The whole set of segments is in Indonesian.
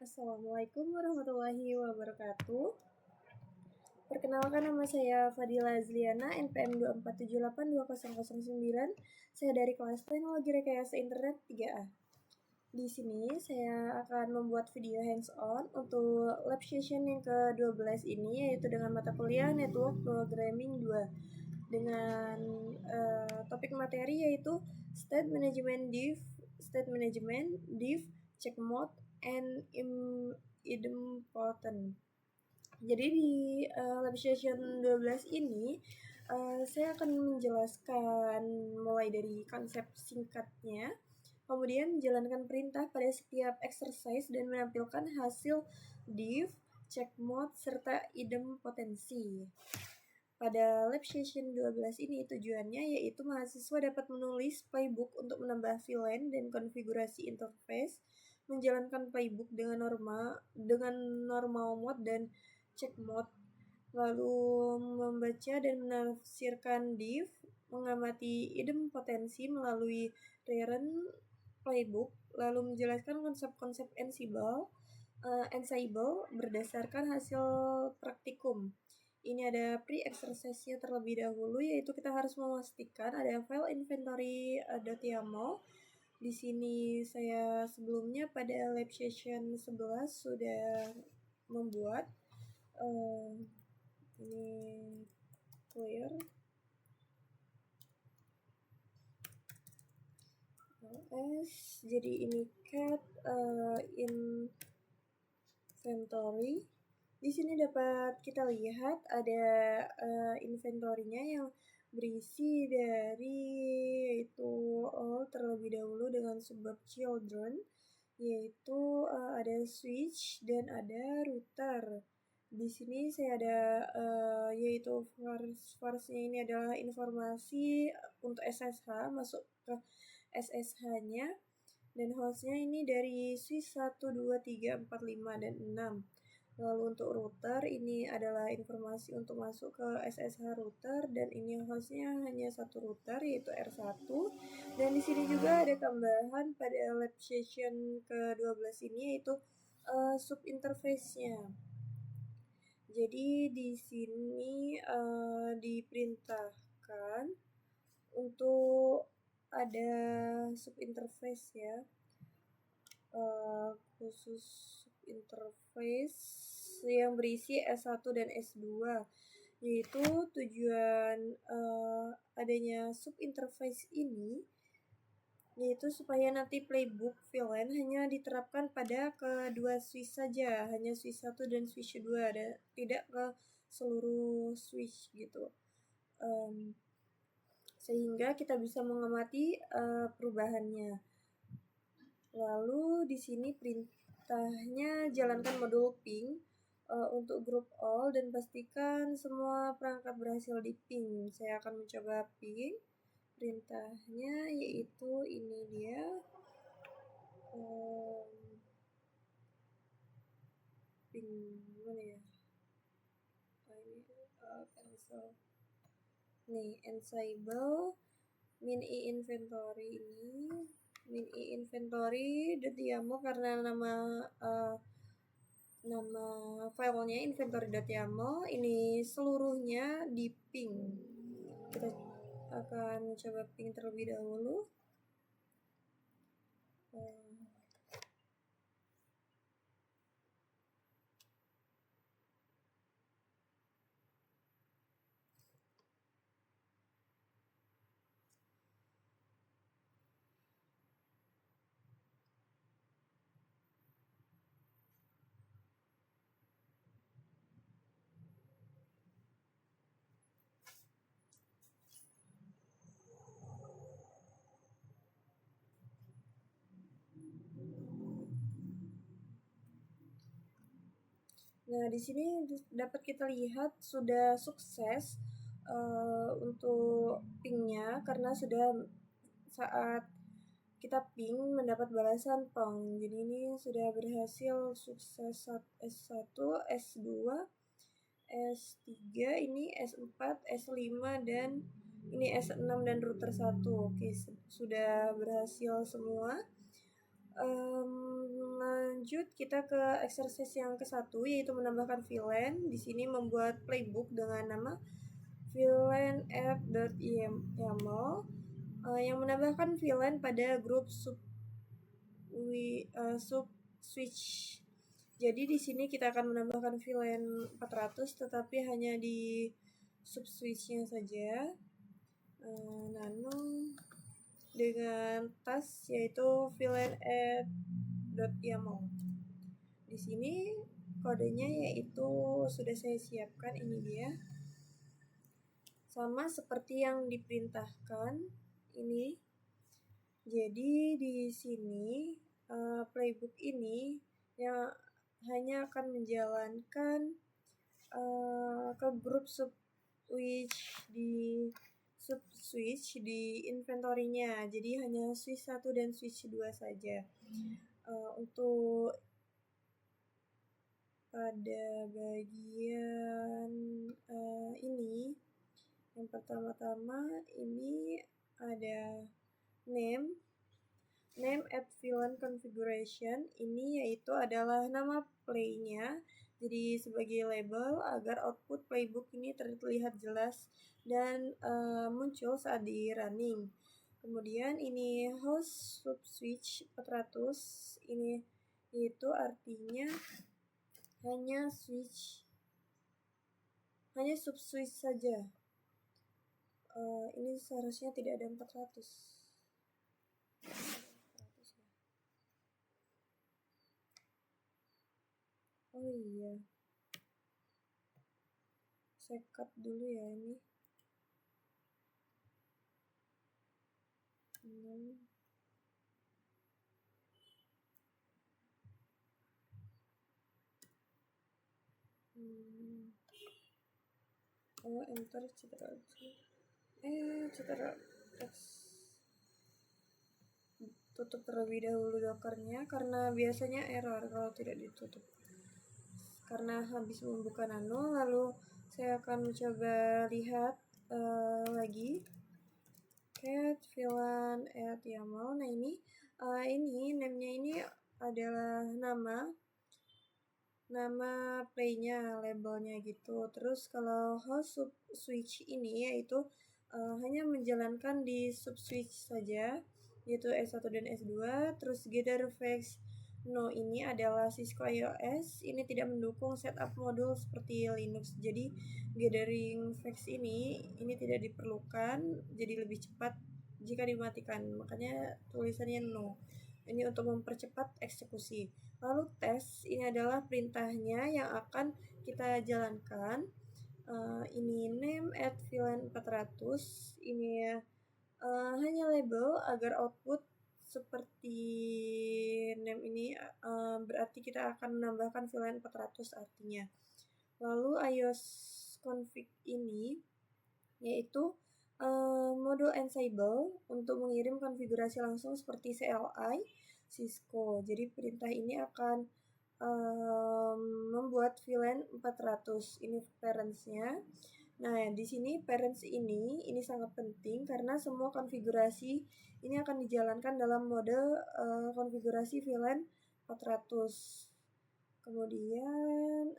Assalamualaikum warahmatullahi wabarakatuh. Perkenalkan, nama saya Fadila Azliana, NPM 247820009. Saya dari kelas Teknologi Rekayasa Internet 3A. Di sini saya akan membuat video hands-on untuk lab session yang ke-12 ini, yaitu dengan mata kuliah Network Programming 2 dengan topik materi yaitu State Management Diff, Check Mode, and Idempotent. Jadi di lab session 12 ini saya akan menjelaskan mulai dari konsep singkatnya, kemudian menjalankan perintah pada setiap exercise dan menampilkan hasil diff, check mode, serta idempotensi. Pada lab session 12 ini tujuannya yaitu mahasiswa dapat menulis playbook untuk menambah VLAN dan konfigurasi interface, menjalankan playbook dengan normal mode dan check mode, lalu membaca dan menafsirkan diff, mengamati idempotensi melalui rerun playbook, lalu menjelaskan konsep-konsep Ansible berdasarkan hasil praktikum. Ini ada pre-exercise-nya terlebih dahulu, yaitu kita harus memastikan ada file inventory.yaml. Di sini saya sebelumnya pada lab session 11 sudah membuat ini clear. Jadi ini cat inventory. Di sini dapat kita lihat ada inventory-nya yang berisi dari yaitu terlebih dahulu dengan sebab children, yaitu ada switch dan ada router. Di sini saya ada yaitu first-nya ini adalah informasi untuk SSH, masuk ke SSH-nya, dan hostnya ini dari switch 1, 2, 3, 4, 5, dan 6. Lalu untuk router ini adalah informasi untuk masuk ke SSH router, dan ini hostnya hanya satu router yaitu R1. Dan di sini juga ada tambahan pada lab session ke-12 ini yaitu sub interface-nya. Jadi di sini diperintahkan untuk ada sub interface ya, khusus sub interface yang berisi S1 dan S2, yaitu tujuan adanya sub interface ini yaitu supaya nanti playbook VLAN hanya diterapkan pada kedua switch saja, hanya switch 1 dan switch 2, tidak ke seluruh switch gitu. Sehingga kita bisa mengamati perubahannya. Lalu di sini perintahnya jalankan modul ping untuk group all dan pastikan semua perangkat berhasil di ping. Saya akan mencoba ping. Perintahnya yaitu ini dia. Ping mana ya? Ini cancel. Nih, Ansible min i inventory ini. Min i inventory.yaml karena nama filenya inventory.yaml, ini seluruhnya di ping. Kita akan coba ping terlebih dahulu. Nah, di sini dapat kita lihat sudah sukses untuk pingnya karena sudah saat kita ping mendapat balasan pong. Jadi ini sudah berhasil sukses S1, S2, S3, ini S4, S5, dan ini S6 dan router 1. Oke, sudah berhasil semua. Lanjut kita ke exercise yang ke-1, yaitu menambahkan VLAN. Di sini membuat playbook dengan nama VLAN app.yaml yang menambahkan VLAN pada grup sub switch. Jadi di sini kita akan menambahkan VLAN 400 tetapi hanya di sub switch-nya saja. Nano dengan task yaitu VLAN app.yaml. Di sini kodenya yaitu sudah saya siapkan, ini dia. Sama seperti yang diperintahkan ini. Jadi di sini playbook ini yang hanya akan menjalankan ke grup switch di inventory-nya. Jadi hanya switch 1 dan switch 2 saja. Untuk pada bagian ini, yang pertama-tama ini ada name at VLAN configuration. Ini yaitu adalah nama play-nya. Jadi sebagai label agar output playbook ini terlihat jelas dan muncul saat di running. Kemudian ini host sub switch 400. Ini itu artinya hanya sub switch saja. Ini seharusnya tidak ada 400. Oh iya, saya cut dulu ya ini. Oh, enter citra teks. Tutup terlebih dahulu dockernya karena biasanya error kalau tidak ditutup. Karena habis membuka nano, lalu saya akan mencoba lihat lagi cat VLAN @yaml. Nah ini name-nya ini adalah nama play-nya, labelnya gitu. Terus kalau host sub switch ini yaitu hanya menjalankan di sub switch saja, yaitu S1 dan S2. Terus GetterFX No ini adalah Cisco iOS. Ini tidak mendukung setup modul seperti Linux. Jadi gathering fetch ini tidak diperlukan, jadi lebih cepat jika dimatikan. Makanya tulisannya no. Ini untuk mempercepat eksekusi. Lalu tes ini adalah perintahnya yang akan kita jalankan. Ini name at VLAN 400. Ini hanya label agar output seperti name ini berarti kita akan menambahkan VLAN 400 artinya. Lalu iOS config ini yaitu modul Ansible untuk mengirim konfigurasi langsung seperti CLI Cisco. Jadi perintah ini akan membuat VLAN 400. Ini parentsnya. Nah, di sini parents ini sangat penting karena semua konfigurasi ini akan dijalankan dalam mode konfigurasi VLAN 400. Kemudian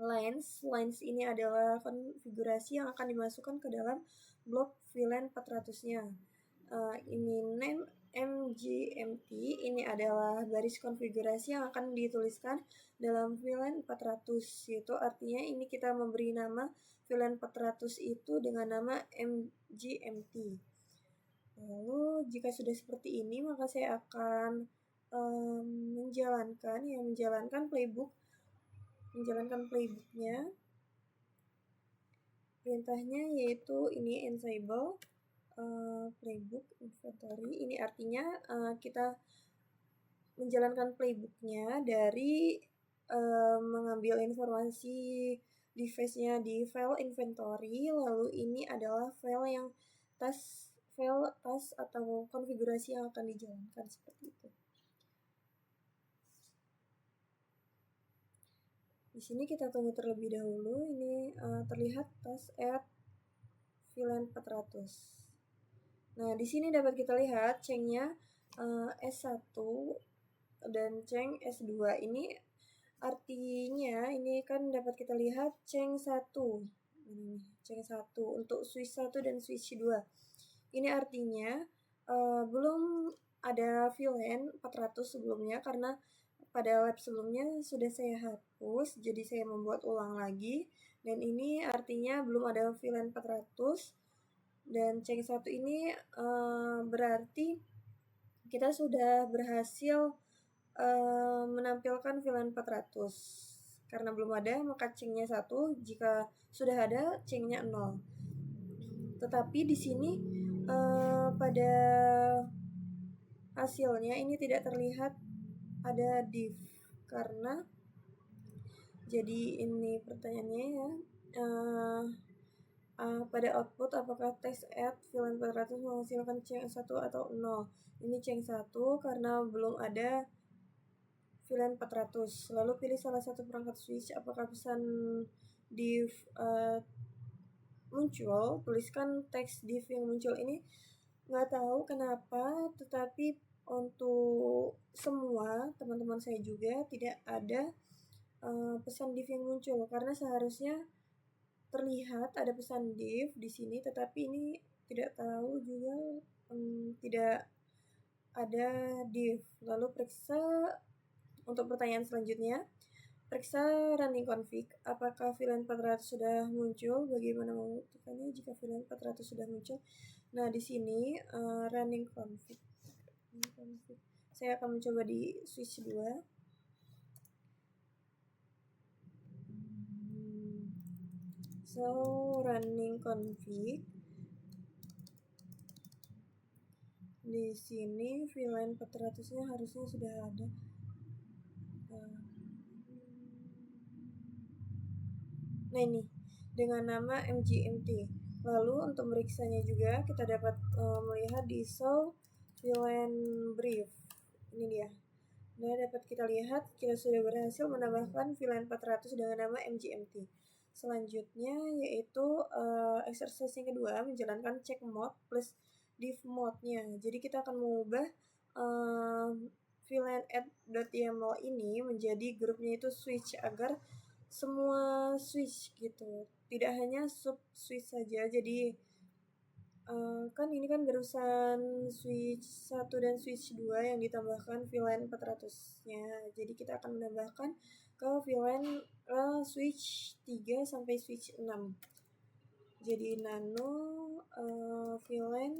lines ini adalah konfigurasi yang akan dimasukkan ke dalam blok VLAN 400-nya. Ini name mgmt, ini adalah baris konfigurasi yang akan dituliskan dalam VLAN 400, yaitu artinya ini kita memberi nama VLAN 400 itu dengan nama mgmt. Lalu jika sudah seperti ini, maka saya akan menjalankan playbooknya. Perintahnya yaitu ini Ansible playbook inventory. Ini artinya kita menjalankan playbooknya dari mengambil informasi device-nya di file inventory, lalu ini adalah file task atau konfigurasi yang akan dijalankan seperti itu. Di sini kita tunggu terlebih dahulu. Ini terlihat task at VLAN 400. Nah, di sini dapat kita lihat chain-nya S1 dan Ceng S2. Ini artinya ini kan dapat kita lihat Ceng 1. Ini Ceng 1 untuk switch 1 dan switch 2. Ini artinya belum ada VLAN 400 sebelumnya karena pada lab sebelumnya sudah saya hapus, jadi saya membuat ulang lagi. Dan ini artinya belum ada VLAN 400. Dan Ceng 1 ini berarti kita sudah berhasil menampilkan VLAN 400. Karena belum ada, maka Cengnya 1. Jika sudah ada, Cengnya 0. Tetapi di sini pada hasilnya ini tidak terlihat ada div. Karena jadi ini pertanyaannya ya. Pada output apakah test add VLAN 400 menghasilkan Ceng 1 atau 0? Ini Ceng 1 karena belum ada VLAN 400. Lalu pilih salah satu perangkat switch. Apakah pesan div muncul? Tuliskan teks div yang muncul. Ini nggak tahu kenapa, tetapi untuk semua teman-teman saya juga tidak ada pesan div yang muncul karena seharusnya terlihat ada pesan div di sini, tetapi ini tidak tahu juga tidak ada div. Lalu periksa untuk pertanyaan selanjutnya, periksa running config. Apakah VLAN 400 sudah muncul? Bagaimana membuktikannya jika VLAN 400 sudah muncul? Nah, di sini running config. Saya akan mencoba di switch 2. So, running config. Di sini VLAN 400-nya harusnya sudah ada. Nah, ini dengan nama MGMT. Lalu untuk meriksanya juga kita dapat melihat di show VLAN brief. Ini dia. Nah, dapat kita lihat kita sudah berhasil menambahkan VLAN 400 dengan nama MGMT. Selanjutnya yaitu exercise yang kedua, menjalankan check mode plus div mode-nya. Jadi kita akan mengubah VLAN add.yml ini menjadi grupnya itu switch agar semua switch gitu, tidak hanya sub switch saja. Jadi kan ini kan barusan switch 1 dan switch 2 yang ditambahkan VLAN 400-nya. Jadi kita akan menambahkan ke VLAN switch 3 sampai switch 6. Jadi nano VLAN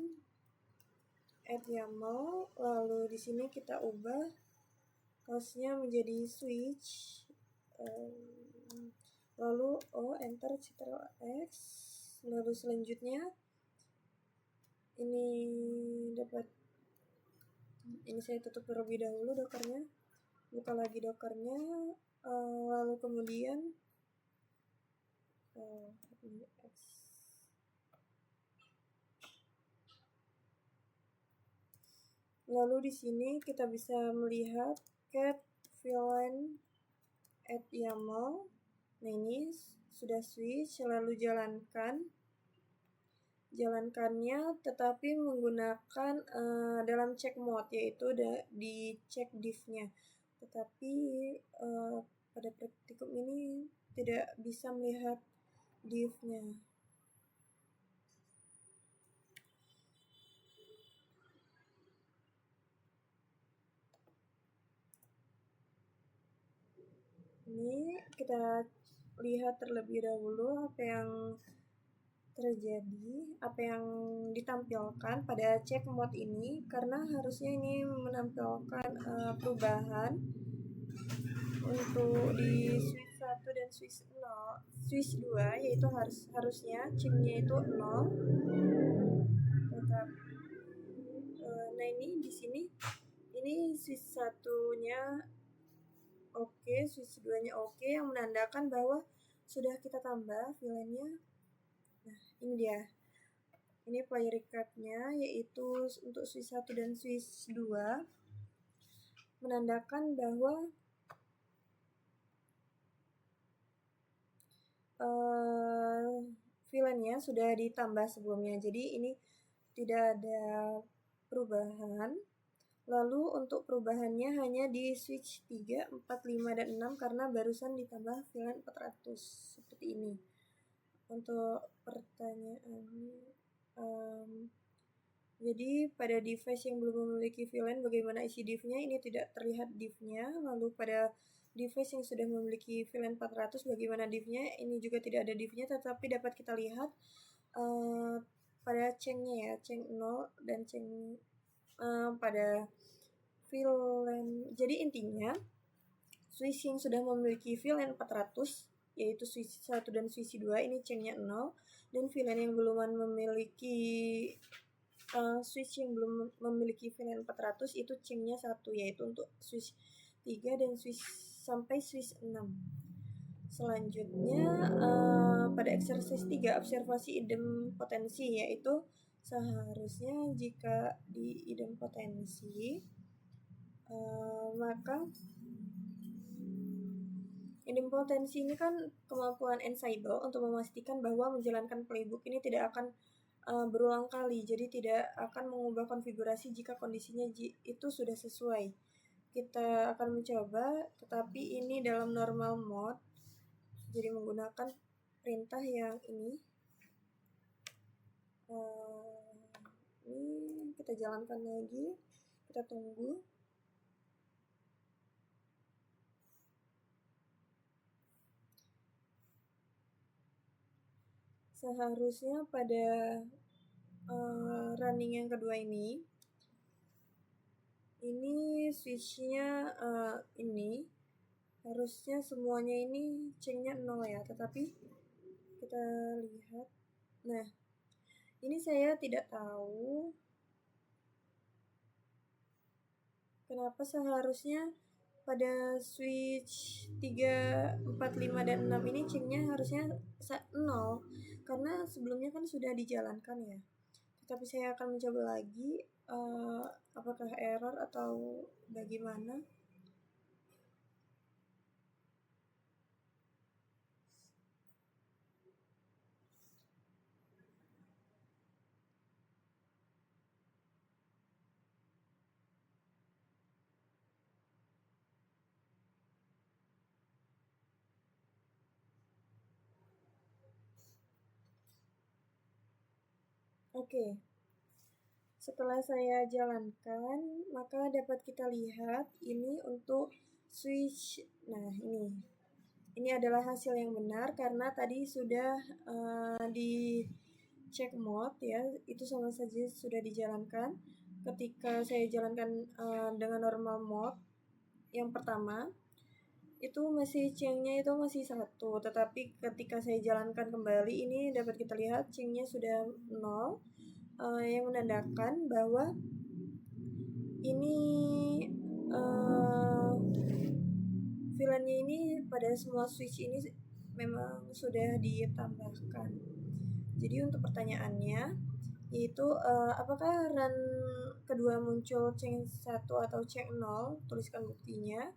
add YAML, lalu di sini kita ubah hostnya menjadi switch, lalu enter Ctrl X. Lalu selanjutnya ini saya tutup terlebih dahulu dokernya, buka lagi dokernya, lalu kemudian lalu di sini kita bisa melihat cat VLAN add YAML. Nah, ini sudah switch, lalu jalankannya tetapi menggunakan dalam check mode, yaitu di check div-nya. Tetapi pada praktikum ini tidak bisa melihat div-nya. Ini kita lihat terlebih dahulu apa yang terjadi, apa yang ditampilkan pada check mode ini, karena harusnya ini menampilkan perubahan untuk di switch 1 dan switch 2, yaitu harusnya chipnya itu 0. Nah, ini di sini ini switch 1-nya oke, switch 2-nya oke, yang menandakan bahwa sudah kita tambah VLAN-nya. Nah, ini dia. Ini play recap-nya, yaitu untuk switch 1 dan switch 2 menandakan bahwa VLAN-nya sudah ditambah sebelumnya. Jadi ini tidak ada perubahan. Lalu untuk perubahannya hanya di switch 3, 4, 5, dan 6 karena barusan ditambah VLAN 400 seperti ini. Untuk pertanyaannya, jadi pada device yang belum memiliki VLAN bagaimana isi div-nya? Ini tidak terlihat div-nya. Lalu pada device yang sudah memiliki VLAN 400 bagaimana div-nya? Ini juga tidak ada div-nya, tetapi dapat kita lihat pada cengnya ya, ceng 0 dan ceng pada VLAN. Jadi intinya switch yang sudah memiliki VLAN 400 yaitu switch 1 dan switch 2 ini cengnya 0, dan VLAN yang belum memiliki switch yang belum memiliki VLAN 400 itu cengnya 1, yaitu untuk switch 3 dan switch sampai switch 6. Selanjutnya pada exercise 3 observasi idempotensi, yaitu seharusnya jika di idempotensi maka idempotensi ini kan kemampuan Ansible untuk memastikan bahwa menjalankan playbook ini tidak akan berulang kali, jadi tidak akan mengubah konfigurasi jika kondisinya itu sudah sesuai. Kita akan mencoba, tetapi ini dalam normal mode, jadi menggunakan perintah yang ini. Ini kita jalankan lagi, kita tunggu. Seharusnya pada running yang kedua ini switchnya ini harusnya semuanya ini cengnya 0 ya, tetapi kita lihat. Nah, ini saya tidak tahu kenapa seharusnya pada switch 3, 4, 5, dan 6 ini cengnya harusnya 0 karena sebelumnya kan sudah dijalankan ya. Tapi saya akan mencoba lagi apakah error atau bagaimana. Oke. Setelah saya jalankan, maka dapat kita lihat ini untuk switch. Nah, ini adalah hasil yang benar karena tadi sudah di check mode ya, itu sama saja sudah dijalankan. Ketika saya jalankan dengan normal mode yang pertama, itu masih cengnya itu masih 1, tetapi ketika saya jalankan kembali ini dapat kita lihat cengnya sudah 0, yang menandakan bahwa ini VLAN-nya ini pada semua switch ini memang sudah ditambahkan. Jadi untuk pertanyaannya yaitu apakah run kedua muncul ceng 1 atau ceng 0? Tuliskan buktinya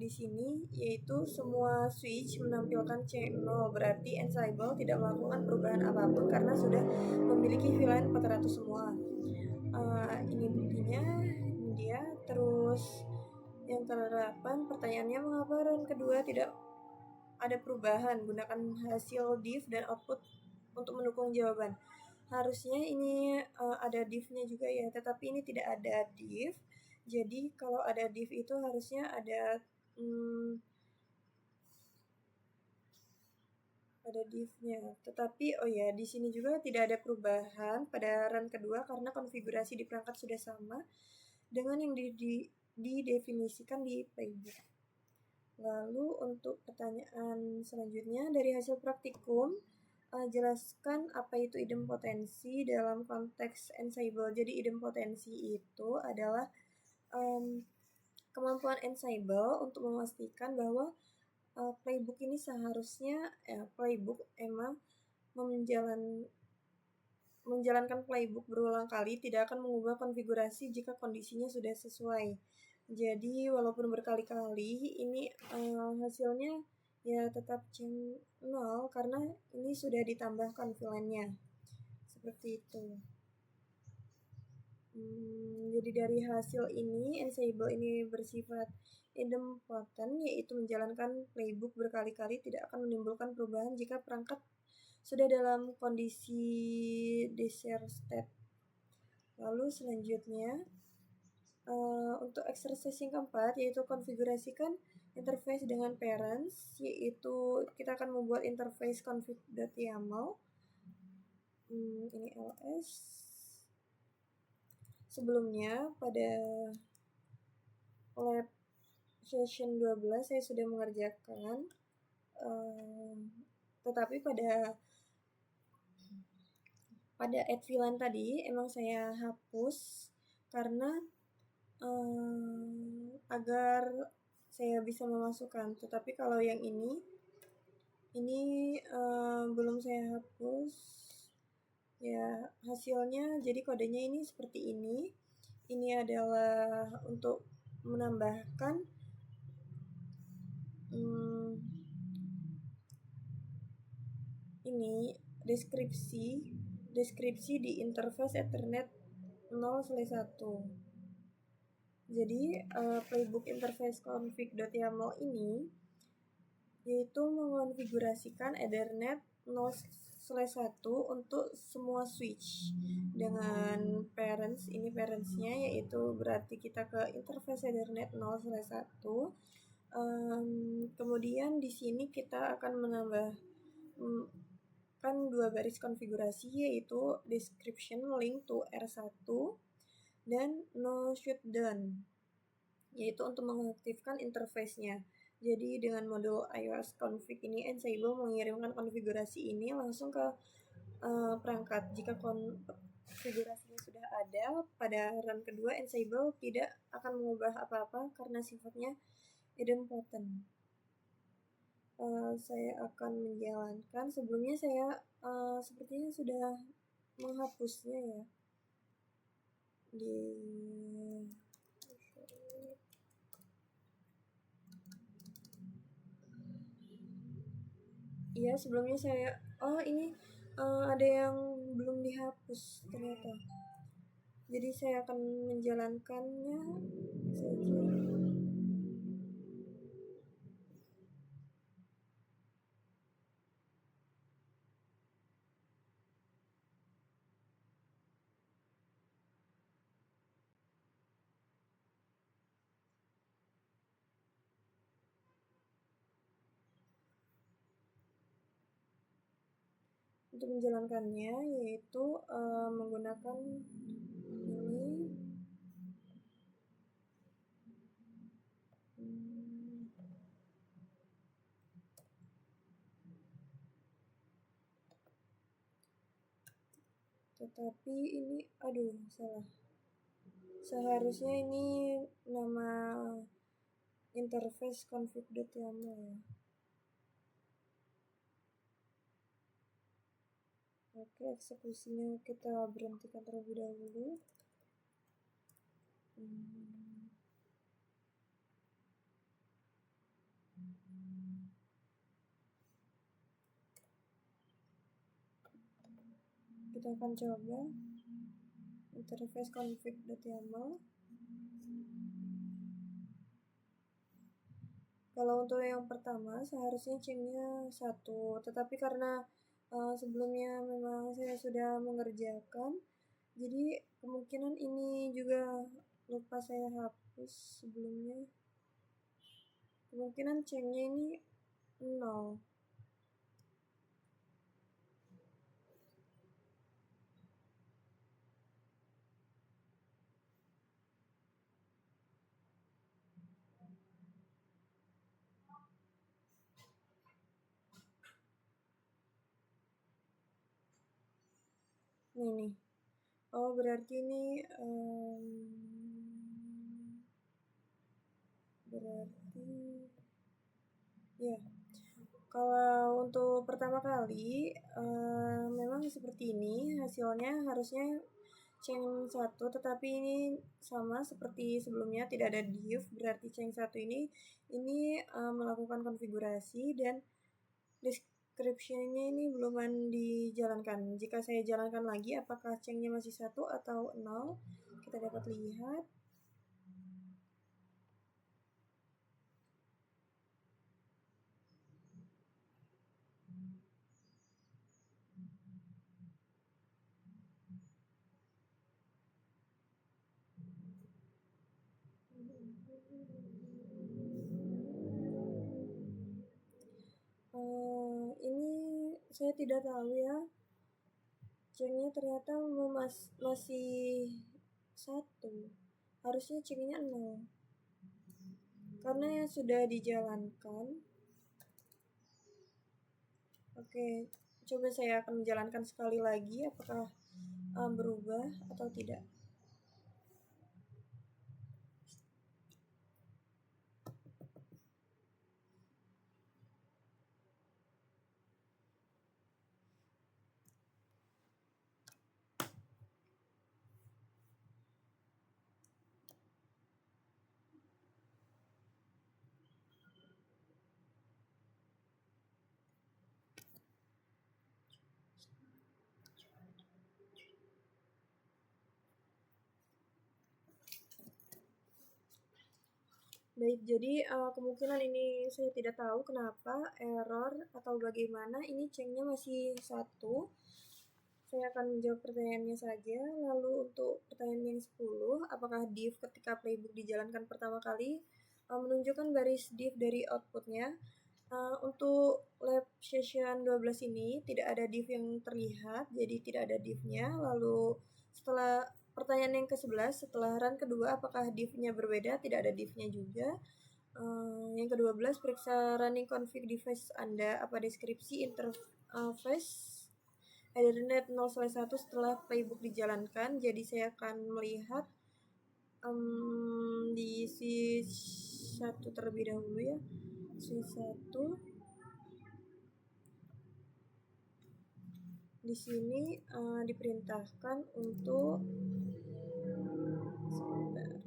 di sini, yaitu semua switch menampilkan ceng 0, berarti Ansible tidak melakukan perubahan apapun karena sudah memiliki VLAN 400 semua. Ini buktinya, ini dia. Terus yang ke-8, pertanyaannya mengapa run kedua tidak ada perubahan? Gunakan hasil div dan output untuk mendukung jawaban. Harusnya ini ada div-nya juga ya, tetapi ini tidak ada div. Jadi kalau ada div itu harusnya ada div-nya. Tetapi di sini juga tidak ada perubahan pada run kedua karena konfigurasi di perangkat sudah sama dengan yang didefinisikan di playbook. Lalu untuk pertanyaan selanjutnya, dari hasil praktikum, jelaskan apa itu idempotensi dalam konteks Ansible. Jadi idempotensi itu adalah kemampuan Ansible untuk memastikan bahwa playbook ini seharusnya playbook emang menjalankan playbook berulang kali tidak akan mengubah konfigurasi jika kondisinya sudah sesuai. Jadi walaupun berkali-kali ini hasilnya ya tetap ceng 0 karena ini sudah ditambahkan VLAN-nya. Seperti itu. Jadi dari hasil ini, Ansible ini bersifat idempotent, yaitu menjalankan playbook berkali-kali tidak akan menimbulkan perubahan jika perangkat sudah dalam kondisi desire state. Lalu selanjutnya, untuk exercise yang keempat, yaitu konfigurasikan interface dengan parents, yaitu kita akan membuat interface config.yaml. Ini ls. Sebelumnya pada lab session 12 saya sudah mengerjakan, tetapi pada add VLAN tadi emang saya hapus karena agar saya bisa memasukkan. Tetapi kalau yang ini belum saya hapus. Ya, hasilnya jadi kodenya ini seperti ini. Ini adalah untuk menambahkan ini deskripsi di interface Ethernet 0/1. Jadi playbook interface config.yaml ini yaitu mengonfigurasikan Ethernet 0/1 untuk semua switch dengan parents. Ini parentsnya, yaitu berarti kita ke interface Ethernet 0/1. Kemudian di sini kita akan menambahkan 2 baris konfigurasi, yaitu description link to R1 dan no shutdown, yaitu untuk mengaktifkan interface-nya. Jadi dengan modul iOS config ini, Ansible mengirimkan konfigurasi ini langsung ke perangkat. Jika konfigurasinya sudah ada, pada run kedua Ansible tidak akan mengubah apa-apa karena sifatnya idempotent. Saya akan menjalankan. Sebelumnya saya sepertinya sudah menghapusnya ya. Iya, sebelumnya saya ini ada yang belum dihapus ternyata. Jadi saya akan menjalankannya saja. Untuk menjalankannya yaitu menggunakan ini tetapi ini salah. Seharusnya ini nama interface config.yaml ya. Oke, eksekusinya kita berhentikan terlebih dahulu. Kita akan coba interface config.yaml. Kalau untuk yang pertama seharusnya chainnya 1, tetapi karena sebelumnya memang saya sudah mengerjakan, jadi kemungkinan ini juga lupa saya hapus sebelumnya. Kemungkinan chainnya ini 0. Ini. Berarti ini berarti ya. Kalau untuk pertama kali memang seperti ini hasilnya, harusnya chain 1, tetapi ini sama seperti sebelumnya tidak ada div, berarti chain 1 ini melakukan konfigurasi dan description-nya ini belum dijalankan. Jika saya jalankan lagi apakah chain-nya masih 1 atau 0, kita dapat lihat ini saya tidak tahu ya, cengnya ternyata masih 1, harusnya cengnya 0 karena yang sudah dijalankan. Oke, coba saya akan menjalankan sekali lagi apakah berubah atau tidak. Baik, jadi kemungkinan ini saya tidak tahu kenapa error atau bagaimana ini cengnya masih 1. Saya akan menjawab pertanyaannya saja. Lalu untuk pertanyaan yang 10, apakah div ketika playbook dijalankan pertama kali menunjukkan baris div dari outputnya? Untuk lab session 12 ini tidak ada div yang terlihat, jadi tidak ada divnya. Lalu setelah pertanyaan yang ke-11, setelah run kedua apakah divnya berbeda? Tidak ada divnya juga. Yang ke-12, periksa running config device Anda, apa deskripsi interface Ethernet 0/1 setelah playbook dijalankan. Jadi saya akan melihat di switch 1 terlebih dahulu ya. Switch 1. Di sini diperintahkan untuk sebentar,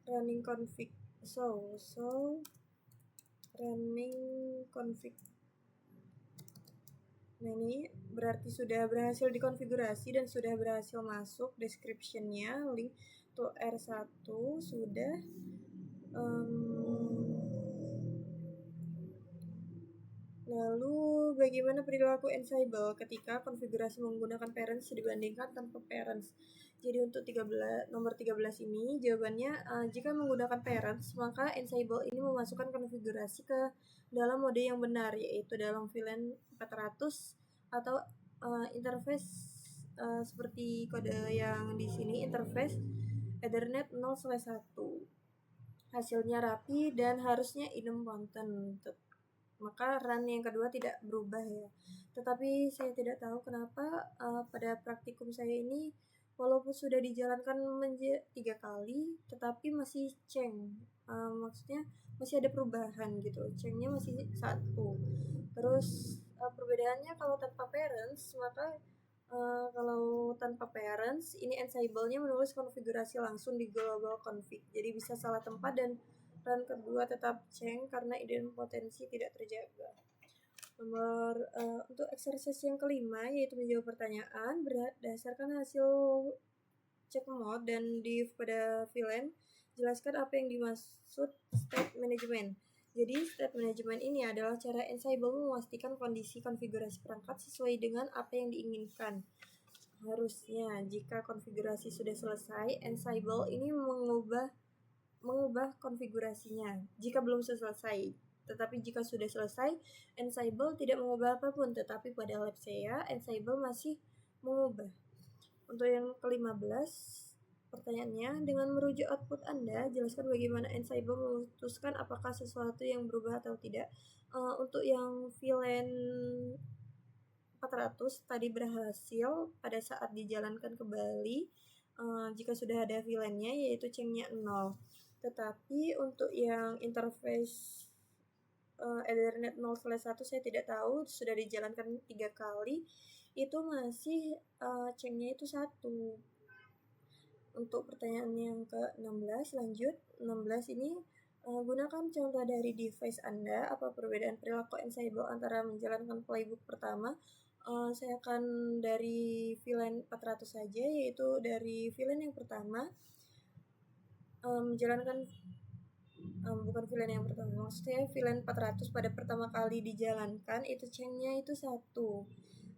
running config. So running config. Nah, ini berarti sudah berhasil dikonfigurasi dan sudah berhasil masuk description-nya, link to R1 sudah. Lalu bagaimana perilaku Ansible ketika konfigurasi menggunakan parents dibandingkan tanpa parents? Jadi untuk nomor 13 ini jawabannya jika menggunakan parents maka Ansible ini memasukkan konfigurasi ke dalam mode yang benar, yaitu dalam VLAN 400 atau interface seperti kode yang di sini, interface Ethernet 0/1. Hasilnya rapi dan harusnya idempotent. Maka run yang kedua tidak berubah ya. Tetapi saya tidak tahu kenapa pada praktikum saya ini walaupun sudah dijalankan 3 kali tetapi masih ceng. Maksudnya masih ada perubahan gitu. Cengnya masih 1. Terus perbedaannya kalau tanpa parents, maka kalau tanpa parents ini Ansible-nya menulis konfigurasi langsung di global config. Jadi bisa salah tempat dan run kedua tetap ceng karena idempotensi tidak terjaga. Untuk exercise yang kelima yaitu menjawab pertanyaan berdasarkan hasil check mode dan div pada VLAN. Jelaskan apa yang dimaksud state management. Jadi state management ini adalah cara Ansible memastikan kondisi konfigurasi perangkat sesuai dengan apa yang diinginkan. Harusnya jika konfigurasi sudah selesai, Ansible ini mengubah konfigurasinya jika belum selesai. Tetapi jika sudah selesai, Ansible tidak mengubah apapun, tetapi pada lab saya, Ansible masih mengubah. Untuk yang ke-15, pertanyaannya, dengan merujuk output Anda, jelaskan bagaimana Ansible memutuskan apakah sesuatu yang berubah atau tidak. Untuk yang VLAN 400 tadi berhasil pada saat dijalankan kembali jika sudah ada VLAN-nya, yaitu cengnya 0. Tetapi untuk yang interface Ethernet 0/1 saya tidak tahu, sudah dijalankan 3 kali, itu masih cengnya itu 1. Untuk pertanyaan yang ke-16, lanjut. 16 ini gunakan contoh dari device Anda. Apa perbedaan perilaku Ansible antara menjalankan playbook pertama Saya akan dari VLAN 400 saja, yaitu dari VLAN yang pertama, menjalankan bukan VLAN yang pertama, maksudnya VLAN 400 pada pertama kali dijalankan itu chain-nya itu 1.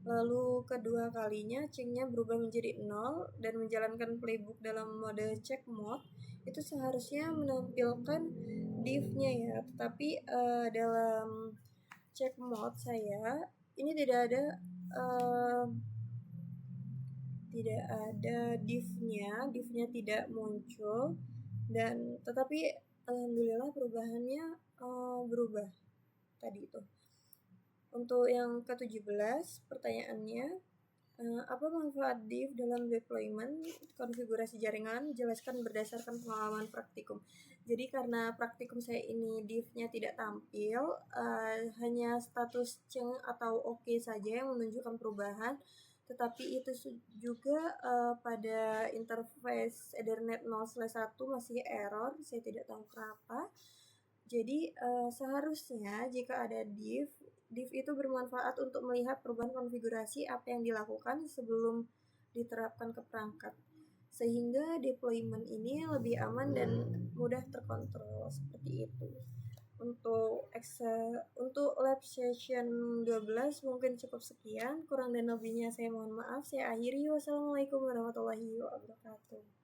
Lalu kedua kalinya chain-nya berubah menjadi 0 dan menjalankan playbook dalam mode check mode itu seharusnya menampilkan div-nya ya, tetapi dalam check mode saya ini tidak ada div-nya tidak muncul, dan tetapi alhamdulillah perubahannya berubah tadi itu. Untuk yang ke-17 pertanyaannya, apa manfaat div dalam deployment konfigurasi jaringan? Jelaskan berdasarkan pengalaman praktikum. Jadi karena praktikum saya ini div-nya tidak tampil, hanya status ceng atau oke saja yang menunjukkan perubahan, tetapi itu juga pada interface Ethernet 0/1 masih error, saya tidak tahu kenapa. Jadi seharusnya jika ada div itu bermanfaat untuk melihat perubahan konfigurasi apa yang dilakukan sebelum diterapkan ke perangkat, sehingga deployment ini lebih aman dan mudah terkontrol seperti itu. Untuk lab session 12 mungkin cukup sekian, kurang dan lebihnya saya mohon maaf. Saya akhiri. Wassalamualaikum warahmatullahi wabarakatuh.